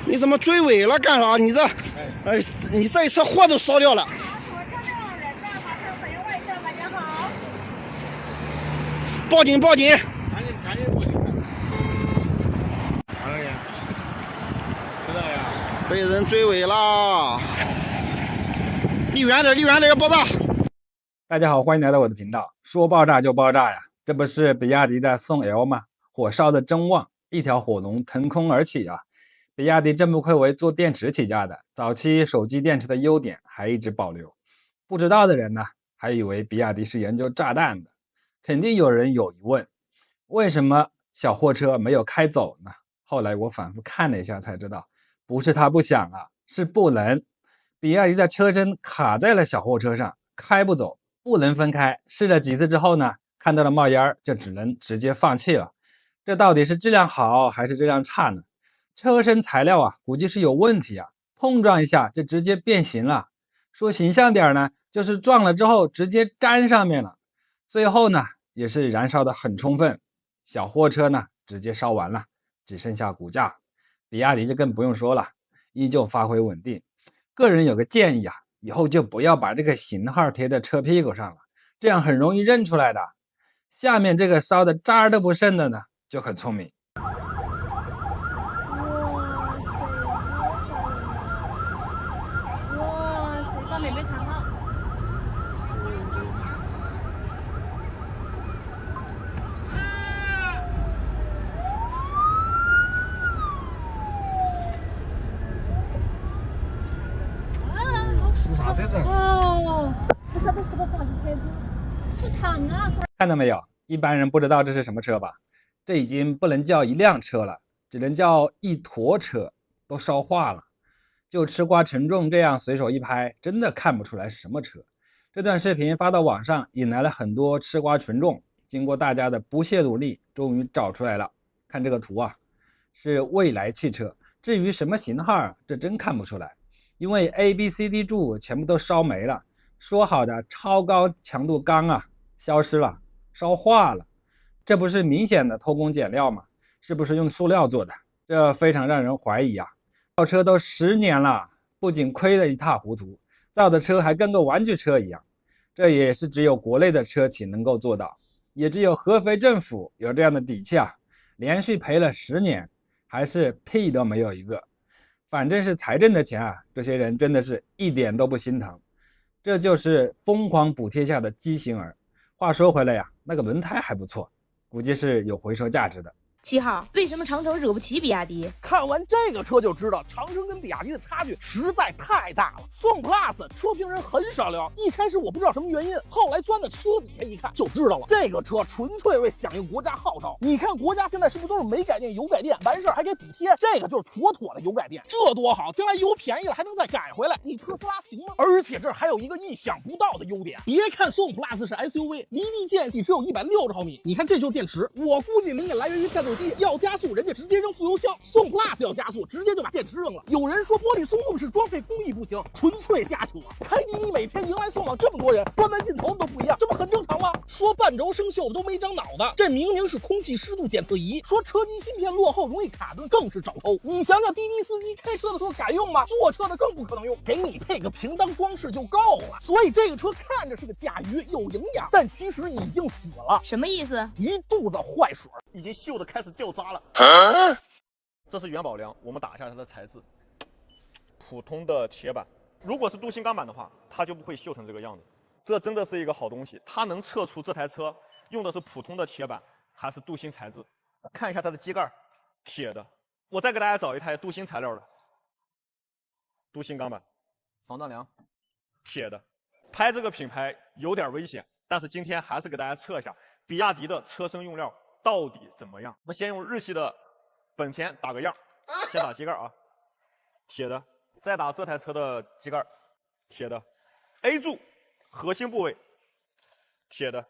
你怎么追尾了干啥？你这，你这一车货都烧掉了。报警！报警！赶紧报警！哪个呀？知道呀？被人追尾啦！离远点，离远点，要爆炸！大家好，欢迎来到我的频道。说爆炸就爆炸呀，这不是比亚迪的宋 L 吗？火烧的真旺，一条火龙腾空而起啊！比亚迪真不愧为做电池起家的，早期手机电池的优点还一直保留。不知道的人呢，还以为比亚迪是研究炸弹的。肯定有人有疑问，为什么小货车没有开走呢？后来我反复看了一下才知道，不是他不想啊，是不能。比亚迪的车身卡在了小货车上，开不走，不能分开。试了几次之后呢，看到了冒烟，就只能直接放弃了。这到底是质量好还是质量差呢？车身材料啊，估计是有问题啊，碰撞一下就直接变形了。说形象点呢，就是撞了之后直接粘上面了。最后呢，也是燃烧的很充分，小货车呢直接烧完了，只剩下骨架。比亚迪就更不用说了，依旧发挥稳定。个人有个建议啊，以后就不要把这个型号贴在车屁股上了，这样很容易认出来的。下面这个烧的渣儿都不剩的呢，就很聪明。哇塞，把妹妹看好。是啥车子？哦，不晓得是个啥子车子，好长啊！看到没有？一般人不知道这是什么车吧？这已经不能叫一辆车了，只能叫一坨车，都烧化了。就吃瓜群众这样随手一拍，真的看不出来是什么车。这段视频发到网上，引来了很多吃瓜群众。经过大家的不懈努力，终于找出来了。看这个图啊，是蔚来汽车。至于什么型号，这真看不出来，因为 A、B、C、D 柱全部都烧没了。说好的超高强度钢啊，消失了，烧化了。这不是明显的偷工减料吗？是不是用塑料做的？这非常让人怀疑啊。造车都10年了，不仅亏得一塌糊涂，造的车还跟个玩具车一样。这也是只有国内的车企能够做到，也只有合肥政府有这样的底气啊。连续赔了10年，还是屁都没有一个。反正是财政的钱啊，这些人真的是一点都不心疼。这就是疯狂补贴下的畸形儿。话说回来呀，那个轮胎还不错，估计是有回收价值的。7号，为什么长城惹不起比亚迪？看完这个车就知道，长城跟比亚迪的差距实在太大了。宋 Plus 车评人很少聊，一开始我不知道什么原因，后来钻到车底下一看就知道了。这个车纯粹为响应国家号召。你看国家现在是不是都是没改电油改电，完事儿还给补贴？这个就是妥妥的油改电，这多好！将来油便宜了还能再改回来，你特斯拉行吗？而且这还有一个意想不到的优点，别看宋 Plus 是 SUV， 离地间隙只有160毫米，你看这就是电池，我估计灵感来源于战斗机，要加速人家直接扔副油箱，宋 Plus 要加速直接就把电池扔了。有人说玻璃松动式装配工艺不行，纯粹瞎扯。开滴滴每天迎来送往这么多人，关门进头都不一样，这不很正常吗？说半轴生锈的都没长脑子，这明明是空气湿度检测仪。说车机芯片落后容易卡顿，更是找偷。你想想滴滴司机开车的时候敢用吗？坐车的更不可能用，给你配个屏当装饰就够了。所以这个车看着是个甲鱼，有营养，但其实已经死了。什么意思？一肚子坏水，已经锈得开始掉渣了。这是元宝梁，我们打一下它的材质，普通的铁板。如果是镀锌钢板的话，它就不会锈成这个样子。这真的是一个好东西，它能测出这台车用的是普通的铁板还是镀锌材质。看一下它的机盖，铁的。我再给大家找一台镀锌材料的，镀锌钢板，防撞梁，铁的。拍这个品牌有点危险，但是今天还是给大家测一下比亚迪的车身用料到底怎么样。我们先用日系的本田打个样，先打机盖啊，铁的，再打这台车的机盖，铁的 ，A 柱核心部位，铁的，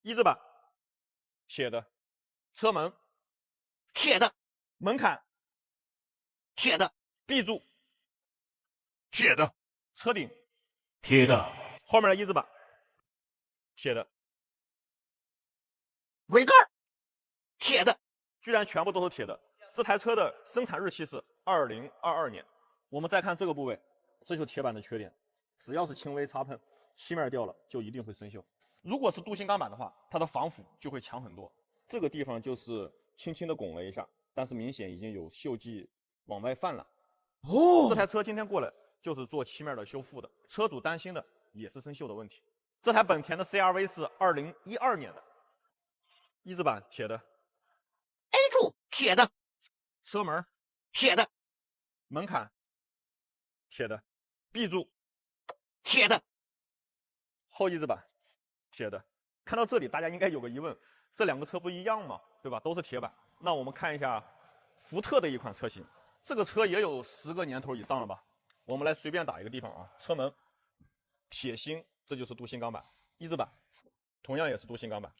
一字板，铁的，车门，铁的，门槛，铁的， B 柱，铁的，车顶，铁的，后面的一字板，铁的，尾盖，铁的，居然全部都是铁的。这台车的生产日期是2022年。我们再看这个部位，这就是铁板的缺点，只要是轻微擦碰，漆面掉了就一定会生锈。如果是镀锌钢板的话，它的防腐就会强很多。这个地方就是轻轻的拱了一下，但是明显已经有锈迹往外泛了。这台车今天过来就是做漆面的修复的，车主担心的也是生锈的问题。这台本田的 CR-V 是2012年的，一字板铁的 ，A 柱铁的，车门铁的，门槛铁的 ，B 柱铁的，后翼子板铁的。看到这里，大家应该有个疑问，这两个车不一样吗？对吧？都是铁板。那我们看一下福特的一款车型，这个车也有10个年头以上了吧？我们来随便打一个地方啊，车门铁芯，这就是镀锌钢板，翼子板同样也是镀锌钢板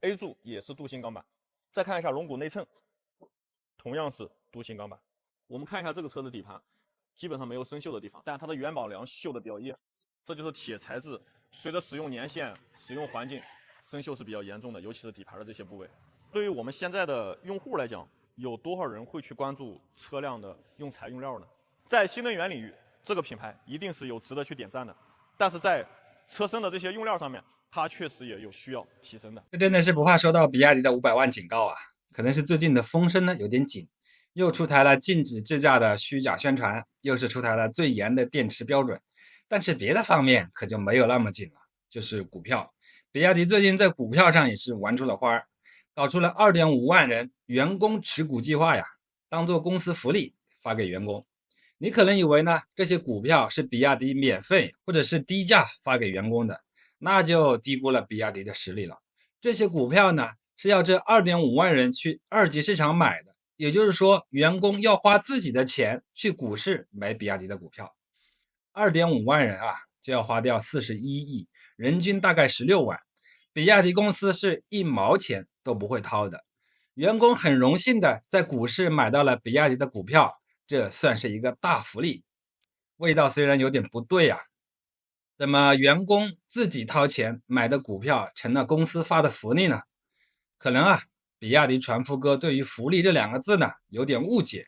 ，A 柱也是镀锌钢板。再看一下龙骨内衬，同样是镀锌钢板。我们看一下这个车的底盘，基本上没有生锈的地方，但它的元宝梁锈的比较厉害，这就是铁材质随着使用年限、使用环境，生锈是比较严重的，尤其是底盘的这些部位。对于我们现在的用户来讲，有多少人会去关注车辆的用材用料呢？在新能源领域，这个品牌一定是有值得去点赞的，但是在车身的这些用料上面，它确实也有需要提升的。这真的是不怕收到比亚迪的500万警告啊！可能是最近的风声呢有点紧，又出台了禁止智驾的虚假宣传，又是出台了最严的电池标准，但是别的方面可就没有那么紧了，就是股票。比亚迪最近在股票上也是玩出了花儿，搞出了2.5万人员工持股计划呀，当做公司福利发给员工。你可能以为呢，这些股票是比亚迪免费或者是低价发给员工的，那就低估了比亚迪的实力了。这些股票呢，是要这2.5万人去二级市场买的，也就是说，员工要花自己的钱去股市买比亚迪的股票。2.5万人啊，就要花掉41亿，人均大概16万。比亚迪公司是1毛钱都不会掏的，员工很荣幸的在股市买到了比亚迪的股票，这算是一个大福利。味道虽然有点不对啊，怎么员工自己掏钱买的股票成了公司发的福利呢？可能啊，比亚迪传夫哥对于福利这2个字呢有点误解，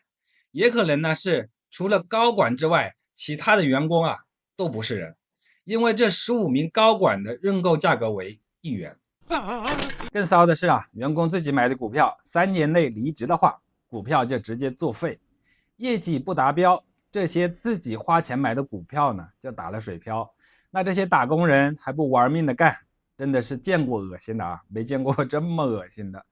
也可能呢是除了高管之外，其他的员工啊都不是人，因为这15名高管的认购价格为1元。更骚的是啊，员工自己买的股票3年内离职的话，股票就直接作废，业绩不达标，这些自己花钱买的股票呢就打了水漂。那这些打工人还不玩命的干，真的是见过恶心的啊，没见过这么恶心的。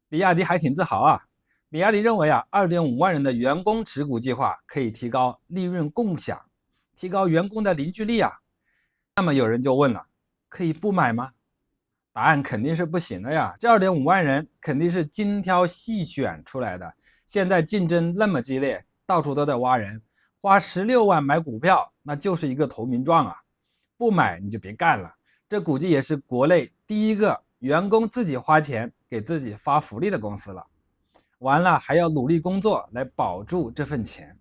比亚迪还挺自豪啊，比亚迪认为啊 2.5万人的员工持股计划可以提高利润共享，提高员工的凝聚力啊。那么有人就问了，可以不买吗？答案肯定是不行的呀，这2.5万人肯定是精挑细选出来的，现在竞争那么激烈，到处都在挖人，花16万买股票那就是一个投名状啊，不买你就别干了。这估计也是国内第一个员工自己花钱给自己发福利的公司了，完了还要努力工作来保住这份钱，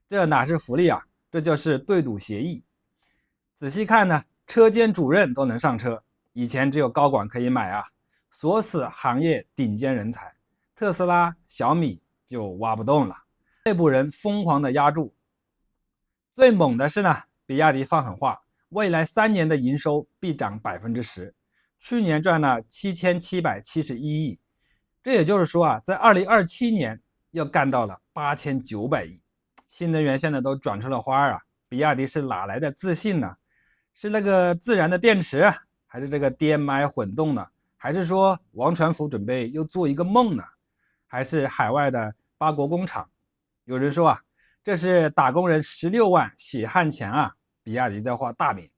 这哪是福利啊，这就是对赌协议。仔细看呢，车间主任都能上车，以前只有高管可以买啊，锁死行业顶尖人才，特斯拉、小米就挖不动了，内部人疯狂的压住。最猛的是呢，比亚迪放狠话，未来3年的营收必涨10%，去年赚了7771亿，这也就是说啊，在2027年要干到了8900亿。新能源现在都转出了花啊，比亚迪是哪来的自信呢？是那个自然的电池，还是这个 DMI 混动呢？还是说王传福准备又做一个梦呢？还是海外的8国工厂？有人说啊，这是打工人16万血汗钱啊，比亚迪在画大饼。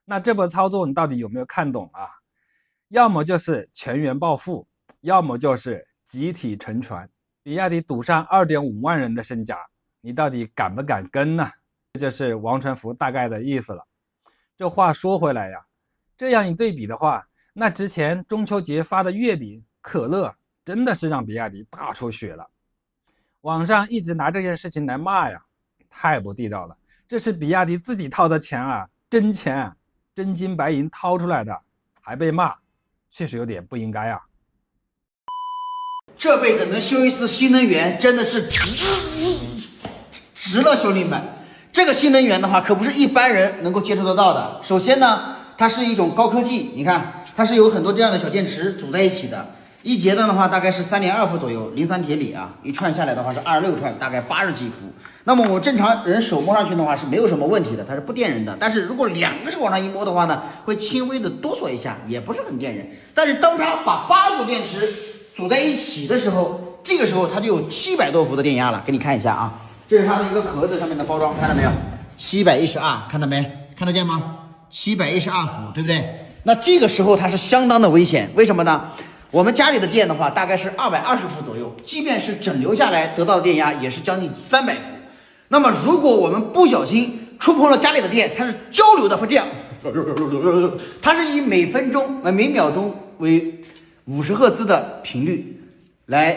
那这波操作你到底有没有看懂啊？要么就是全员暴富，要么就是集体沉船。比亚迪赌上2.5万人的身家，你到底敢不敢跟呢？这就是王传福大概的意思了。这话说回来呀，这样一对比的话，那之前中秋节发的月饼、可乐真的是让比亚迪大出血了。网上一直拿这件事情来骂呀，太不地道了。这是比亚迪自己掏的钱啊，真钱啊，真金白银掏出来的，还被骂，确实有点不应该啊。这辈子能修一次新能源，真的是值了，兄弟们！这个新能源的话，可不是一般人能够接触得到的。首先呢，它是一种高科技，你看，它是有很多这样的小电池组在一起的，一节的话大概是3.2伏左右，磷酸铁锂啊，一串下来的话是26串，大概80几伏。那么我正常人手摸上去的话是没有什么问题的，它是不电人的。但是如果2个手往上一摸的话呢，会轻微的哆嗦一下，也不是很电人。但是当它把8组电池组在一起的时候，这个时候它就有700多伏的电压了。给你看一下啊，这是它的一个盒子上面的包装，看到没有？710R，看到没？看得见吗？710R伏，对不对？那这个时候它是相当的危险，为什么呢？我们家里的电的话，大概是220伏左右，即便是整流下来得到的电压也是将近300伏。那么如果我们不小心触碰了家里的电，它是交流的，会这样，它是以每秒钟为50赫兹的频率来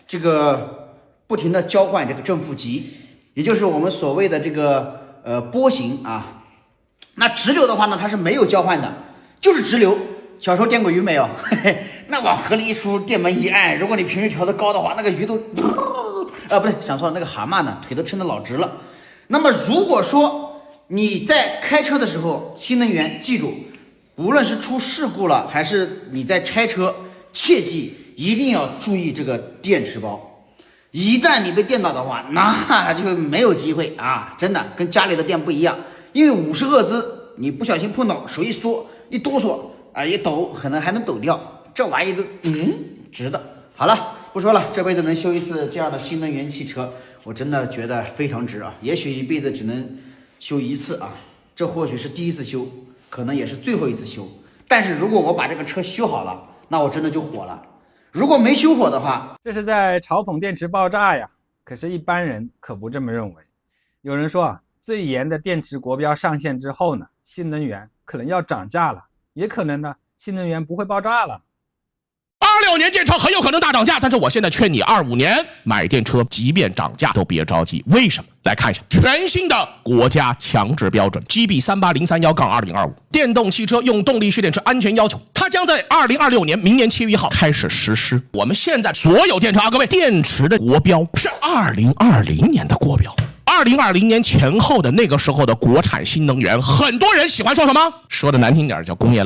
这个不停的交换这个正负极，也就是我们所谓的这个波形啊。那直流的话呢，它是没有交换的，就是直流。小时候电过鱼没有？嘿嘿，那往河里一输，电门一按，如果你频率调得高的话，那个鱼都不对，想错了，那个蛤蟆呢，腿都撑得老直了。那么如果说你在开车的时候，新能源记住，无论是出事故了，还是你在拆车，切记一定要注意这个电池包。一旦你被电到的话，那就没有机会啊！真的跟家里的电不一样，因为50赫兹，你不小心碰到，手一缩一哆嗦啊，一抖，可能还能抖掉。这玩意都值的。好了，不说了，这辈子能修一次这样的新能源汽车，我真的觉得非常值啊！也许一辈子只能修一次啊，这或许是第一次修，可能也是最后一次修。但是如果我把这个车修好了，那我真的就火了。如果没修火的话，这是在嘲讽电池爆炸呀！可是，一般人可不这么认为。有人说啊，最严的电池国标上线之后呢，新能源可能要涨价了，也可能呢，新能源不会爆炸了。26年电车很有可能大涨价，但是我现在劝你25年买电车，即便涨价都别着急。为什么？来看一下全新的国家强制标准 GB38031-2025 电动汽车用动力蓄电池安全要求，它将在2026年明年7月1号开始实施。我们现在所有电车各位，电池的国标是2020年的国标。2020年前后的那个时候的国产新能源，很多人喜欢说什么？说的难听点叫工业。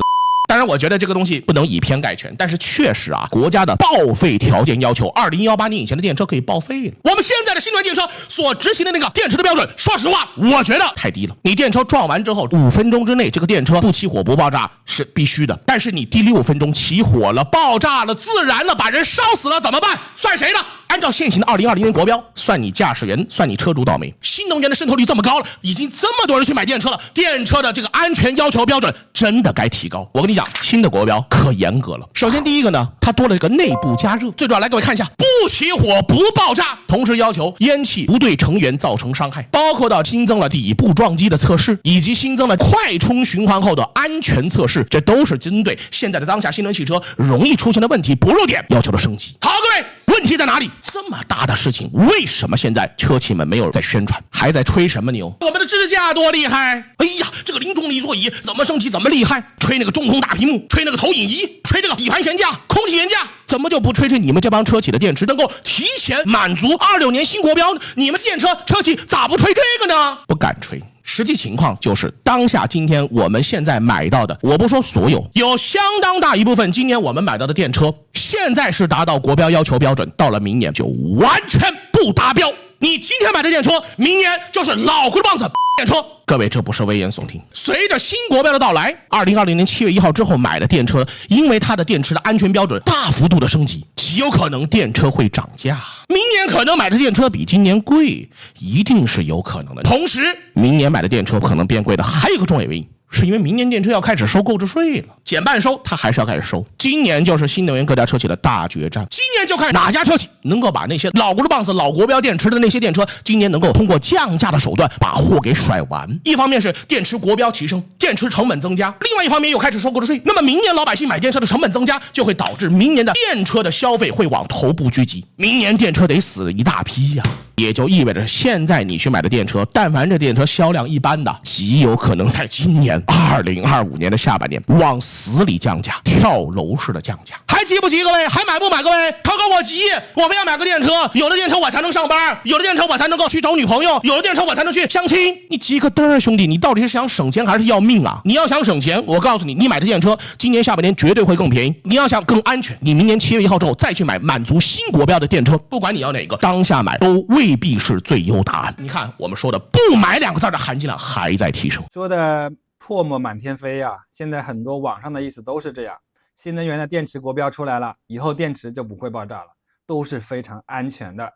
当然我觉得这个东西不能以偏概全，但是确实啊，国家的报废条件要求2018年以前的电车可以报废了。我们现在的新能源电车所执行的那个电池的标准，说实话我觉得太低了。你电车撞完之后5分钟之内这个电车不起火不爆炸是必须的，但是你第6分钟起火了爆炸了自燃了把人烧死了怎么办？算谁的？按照现行的2020年国标，算你驾驶员，算你车主倒霉。新能源的渗透率这么高了，已经这么多人去买电车了，电车的这个安全要求标准真的该提高。我跟你讲，新的国标可严格了。首先第一个呢，它多了一个内部加热，最主要来各位看一下，不起火不爆炸，同时要求烟气不对成员造成伤害，包括到新增了底部撞击的测试，以及新增了快充循环后的安全测试，这都是针对现在的当下新能源汽车容易出现的问题薄弱点要求的升级。好，各位，问题在哪里？这么大的事情，为什么现在车企们没有在宣传，还在吹什么牛？我们的支架多厉害！哎呀，这个零重力座椅怎么升级怎么厉害？吹那个中控大屏幕，吹那个投影仪，吹这个底盘悬架、空气悬架，怎么就不吹吹你们这帮车企的电池能够提前满足26年新国标？你们电车车企咋不吹这个呢？不敢吹。实际情况就是当下今天我们现在买到的，我不说所有，有相当大一部分今年我们买到的电车现在是达到国标要求标准，到了明年就完全不达标。你今天买的电车明年就是老骨头棒子电车。各位，这不是危言耸听。随着新国标的到来，2020年7月1号之后买的电车，因为它的电池的安全标准大幅度的升级，极有可能电车会涨价。明年可能买的电车比今年贵，一定是有可能的。同时，明年买的电车可能变贵的还有一个重要原因，是因为明年电车要开始收购置税了，减半收，它还是要开始收。今年就是新能源各家车企的大决战，今年就看哪家车企能够把那些老骨头棒子、老国标电池的那些电车，今年能够通过降价的手段把货给甩完。一方面是电池国标提升，电池成本增加，另外一方面又开始收购置税。那么明年老百姓买电车的成本增加，就会导致明年的电车的消费会往头部聚集，明年电车得死一大批呀。也就意味着现在你去买的电车，但凡这电车销量一般的，极有可能在今年年2025年的下半年往死里降价，跳楼式的降价。还急不急各位？还买不买各位？涛哥我急，我非要买个电车，有了电车我才能上班，有了电车我才能够去找女朋友，有了电车我才能去相亲。你急个嘚儿兄弟，你到底是想省钱还是要命啊？你要想省钱，我告诉你，你买这电车今年下半年绝对会更便宜。你要想更安全，你明年7月1号之后再去买满足新国标的电车，不管你要哪个，当下买都未必是最优答案。你看我们说的不买2个字的含金量还在提升。说的唾沫满天飞呀，现在很多网上的意思都是这样，新能源的电池国标出来了，以后电池就不会爆炸了，都是非常安全的。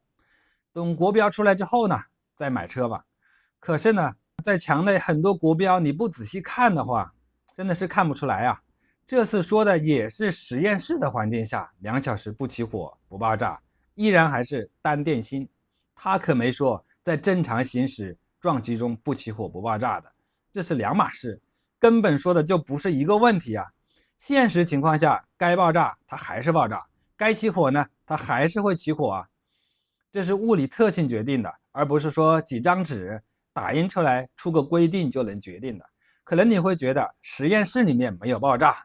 等国标出来之后呢，再买车吧。可是呢，在墙内很多国标你不仔细看的话，真的是看不出来啊。这次说的也是实验室的环境下2小时不起火不爆炸，依然还是单电芯，他可没说在正常行驶撞击中不起火不爆炸的，这是2码事，根本说的就不是一个问题啊。现实情况下该爆炸它还是爆炸，该起火呢它还是会起火啊，这是物理特性决定的，而不是说几张纸打印出来出个规定就能决定的。可能你会觉得实验室里面没有爆炸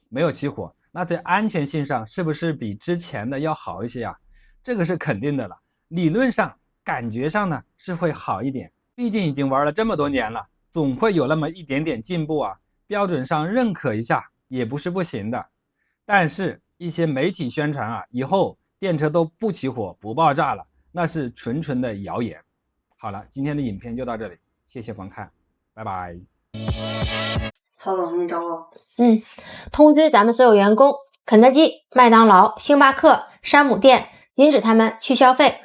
没有起火，那在安全性上是不是比之前的要好一些啊？这个是肯定的了，理论上感觉上呢是会好一点，毕竟已经玩了这么多年了，总会有那么一点点进步啊，标准上认可一下也不是不行的。但是一些媒体宣传啊，以后电车都不起火不爆炸了，那是纯纯的谣言。好了，今天的影片就到这里，谢谢观看，拜拜。曹总，你找我。通知咱们所有员工，肯德基、麦当劳、星巴克、山姆店禁止他们去消费。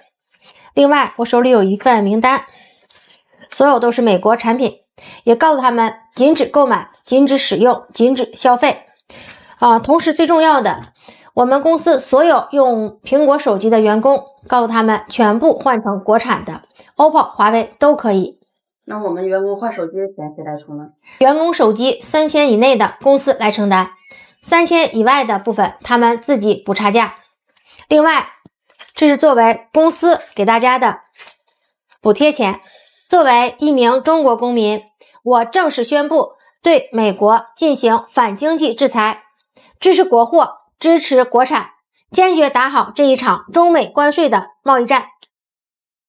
另外，我手里有一份名单，所有都是美国产品，也告诉他们禁止购买、禁止使用、禁止消费。同时最重要的，我们公司所有用苹果手机的员工，告诉他们全部换成国产的 OPPO、华为都可以。那我们员工换手机的钱谁来出呢？员工手机3000以内的公司来承担，3000以外的部分他们自己补差价。另外，这是作为公司给大家的补贴钱。作为一名中国公民，我正式宣布对美国进行反经济制裁，支持国货，支持国产，坚决打好这一场中美关税的贸易战。